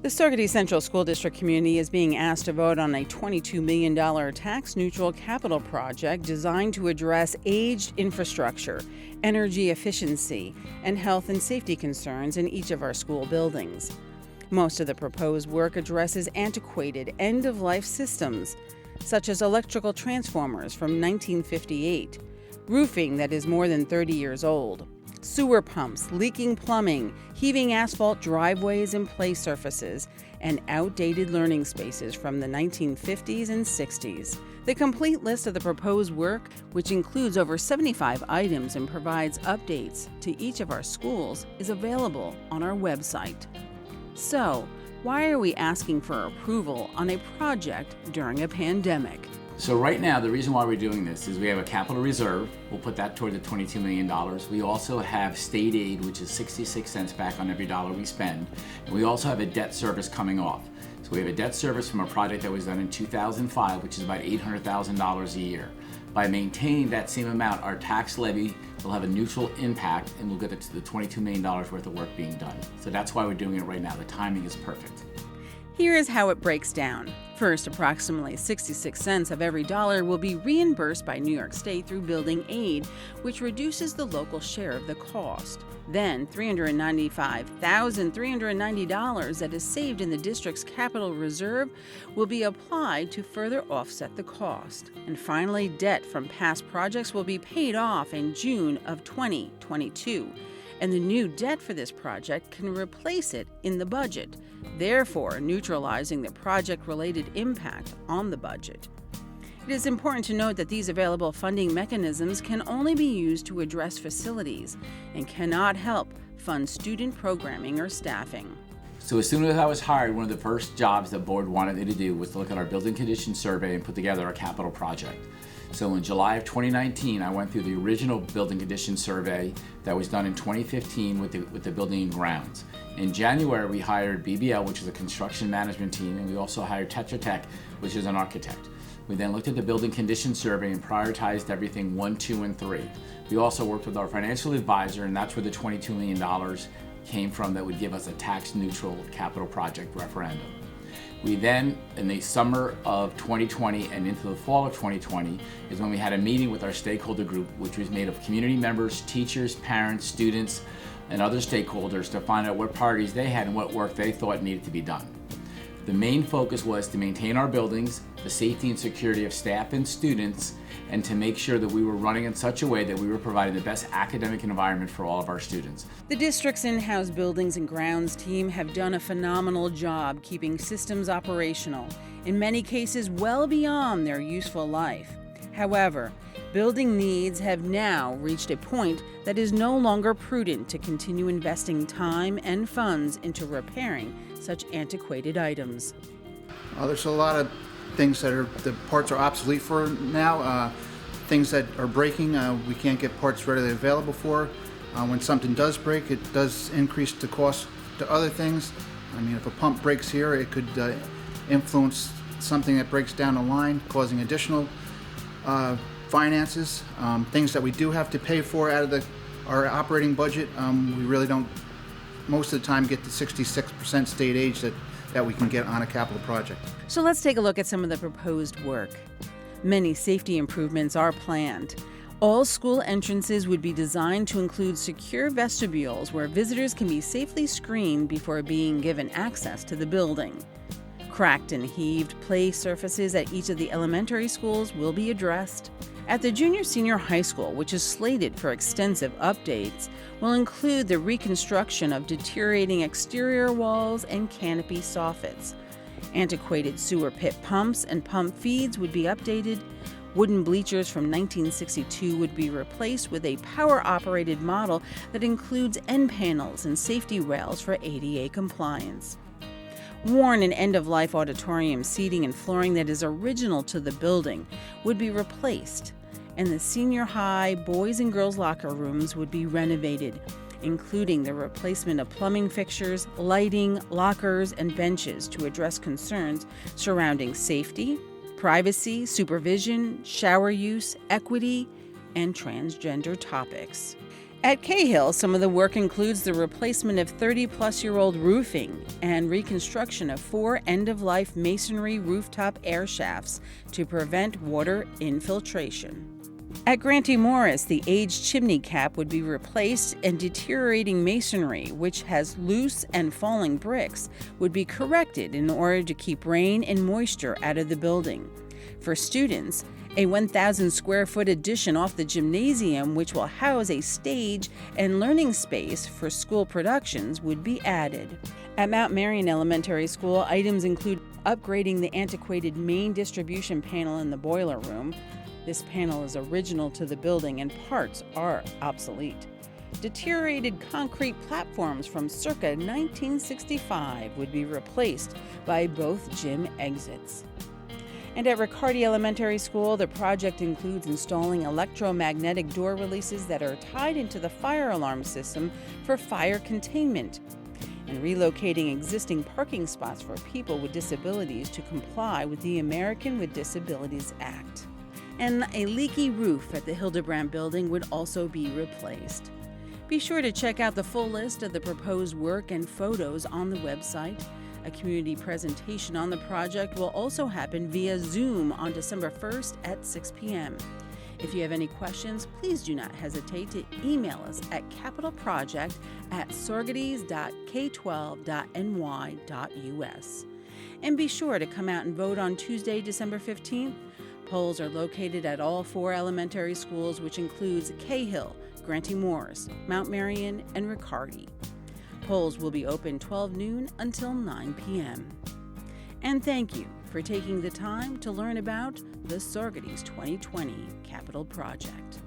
The Saugerties Central School District community is being asked to vote on a $22 million tax-neutral capital project designed to address aged infrastructure, energy efficiency, and health and safety concerns in each of our school buildings. Most of the proposed work addresses antiquated, end-of-life systems, such as electrical transformers from 1958, roofing that is more than 30 years old, sewer pumps, leaking plumbing, heaving asphalt driveways and play surfaces, and outdated learning spaces from the 1950s and 60s. The complete list of the proposed work, which includes over 75 items and provides updates to each of our schools, is available on our website. So, why are we asking for approval on a project during a pandemic? So right now, the reason why we're doing this is we have a capital reserve. We'll put that toward the $22 million. We also have state aid, which is 66 cents back on every dollar we spend. And we also have a debt service coming off. So we have a debt service from a project that was done in 2005, which is about $800,000 a year. By maintaining that same amount, our tax levy will have a neutral impact, and we'll get it to the $22 million worth of work being done. So that's why we're doing it right now. The timing is perfect. Here is how it breaks down. First, approximately 66 cents of every dollar will be reimbursed by New York State through building aid, which reduces the local share of the cost. Then, $395,390 that is saved in the district's capital reserve will be applied to further offset the cost. And finally, debt from past projects will be paid off in June of 2022. And the new debt for this project can replace it in the budget, therefore neutralizing the project-related impact on the budget. It is important to note that these available funding mechanisms can only be used to address facilities and cannot help fund student programming or staffing. So as soon as I was hired, one of the first jobs the board wanted me to do was to look at our building condition survey and put together a capital project. So in July of 2019, I went through the original building condition survey that was done in 2015 with the building and grounds. In January, we hired BBL, which is a construction management team, and we also hired Tetra Tech, which is an architect. We then looked at the building condition survey and prioritized everything 1, 2, and 3. We also worked with our financial advisor, and that's where the $22 million came from that would give us a tax-neutral capital project referendum. We then, in the summer of 2020 and into the fall of 2020, is when we had a meeting with our Stakeholder Group, which was made of community members, teachers, parents, students, and other stakeholders to find out what priorities they had and what work they thought needed to be done. The main focus was to maintain our buildings, the safety and security of staff and students, and to make sure that we were running in such a way that we were providing the best academic environment for all of our students. The district's in-house buildings and grounds team have done a phenomenal job keeping systems operational, in many cases well beyond their useful life. However, building needs have now reached a point that is no longer prudent to continue investing time and funds into repairing such antiquated items. There's a lot of things that the parts are obsolete for now. Things that are breaking, we can't get parts readily available for. When something does break, it does increase the cost to other things. I mean, if a pump breaks here, it could influence something that breaks down the line, causing additional finances. Things that we do have to pay for out of our operating budget, we really don't most of the time get the 66% state aid that we can get on a capital project. So let's take a look at some of the proposed work. Many safety improvements are planned. All school entrances would be designed to include secure vestibules where visitors can be safely screened before being given access to the building. Cracked and heaved play surfaces at each of the elementary schools will be addressed. At the junior-senior high school, which is slated for extensive updates, will include the reconstruction of deteriorating exterior walls and canopy soffits. Antiquated sewer pit pumps and pump feeds would be updated. Wooden bleachers from 1962 would be replaced with a power-operated model that includes end panels and safety rails for ADA compliance. Worn and end-of-life auditorium seating and flooring that is original to the building would be replaced, and the senior high boys and girls locker rooms would be renovated, including the replacement of plumbing fixtures, lighting, lockers, and benches to address concerns surrounding safety, privacy, supervision, shower use, equity, and transgender topics. At Cahill, some of the work includes the replacement of 30-plus-year-old roofing and reconstruction of 4 end-of-life masonry rooftop air shafts to prevent water infiltration. At Grantee Morris, the aged chimney cap would be replaced and deteriorating masonry, which has loose and falling bricks, would be corrected in order to keep rain and moisture out of the building. For students, a 1,000 square foot addition off the gymnasium, which will house a stage and learning space for school productions, would be added. At Mount Marion Elementary School, items include upgrading the antiquated main distribution panel in the boiler room. This panel is original to the building and parts are obsolete. Deteriorated concrete platforms from circa 1965 would be replaced by both gym exits. And at Riccardi Elementary School, the project includes installing electromagnetic door releases that are tied into the fire alarm system for fire containment, and relocating existing parking spots for people with disabilities to comply with the American with Disabilities Act. And a leaky roof at the Hildebrand building would also be replaced. Be sure to check out the full list of the proposed work and photos on the website. A community presentation on the project will also happen via Zoom on December 1st at 6 p.m. If you have any questions, please do not hesitate to email us at capitalproject@saugerties.k12.ny.us. And be sure to come out and vote on Tuesday, December 15th. Polls are located at all 4 elementary schools, which includes Cahill, Grantee Morris, Mount Marion, and Riccardi. Polls will be open 12 noon until 9 p.m. And thank you for taking the time to learn about the Saugerties 2020 Capital Project.